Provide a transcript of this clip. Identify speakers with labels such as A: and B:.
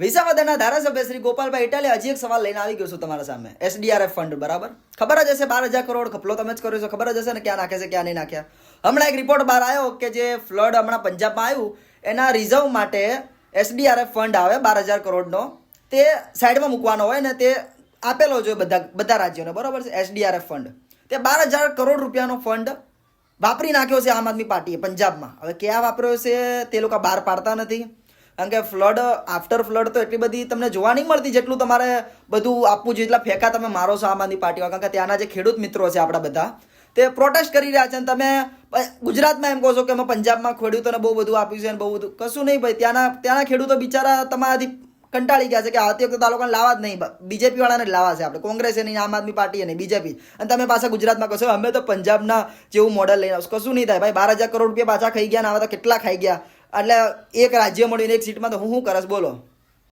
A: વિસાવદરના ધારાસભ્ય શ્રી ગોપાલભાઈ ઇટાલિયા હજી એક સવાલ લઈને આવી ગયો છું તમારા સામે. એસડીઆરએફ ફંડ બરાબર ખબર જ હશે, 12,000 કરોડ ખપલો તમે જ કર્યો છો, ખબર જ હશે ને ક્યાં નાખે છે ક્યાં નહીં નાખ્યા. હમણાં એક રિપોર્ટ બહાર આવ્યો કે જે ફ્લડ હમણાં પંજાબમાં આવ્યું એના રિઝર્વ માટે એસડીઆરએફ ફંડ આવે 12,000 કરોડનો, તે સાઈડમાં મૂકવાનો હોય ને તે આપેલો જોઈએ બધા રાજ્યોને, બરાબર છે. એસડીઆરએફ ફંડ તે 12,000 કરોડ રૂપિયાનો ફંડ વાપરી નાખ્યો છે આમ આદમી પાર્ટીએ પંજાબમાં. હવે ક્યાં વાપર્યો છે તે લોકો બહાર પાડતા નથી, કારણ કે ફ્લડ આફ્ટર ફ્લડ તો એટલી બધી તમને જોવા નહીં મળતી જેટલું તમારે બધું આપવું જોઈએ, એટલા ફેંકા તમે મારો છો આમ આદમી પાર્ટીમાં. કારણ કે ત્યાંના જે ખેડૂત મિત્રો છે આપણા બધા તે પ્રોટેસ્ટ કરી રહ્યા છે અને તમે ગુજરાતમાં એમ કહો છો કે અમે પંજાબમાં ખેડૂતોને બહુ બધું આપ્યું છે અને બહુ બધું. કશું નહીં ભાઈ, ત્યાંના ખેડૂતો બિચારા તમારાથી કંટાળી ગયા છે કે આવતી વખતે તાલુકાને લાવવા જ નહીં, બીજેપી વાળાને જ લાવવા છે આપણે, કોંગ્રેસે નહીં, આમ આદમી પાર્ટીએ નહીં, બીજેપી. અને તમે પાછા ગુજરાતમાં કહો છો અમે તો પંજાબના જેવું મોડલ લઈને આવશું. કશું નહીં થાય ભાઈ, 12,000 કરોડ રૂપિયા પાછા ખાઈ ગયા ને આવા તો કેટલા ખાઈ ગયા. એટલે એક રાજ્ય મળીને એક સીટમાં તો હું કરસ બોલો.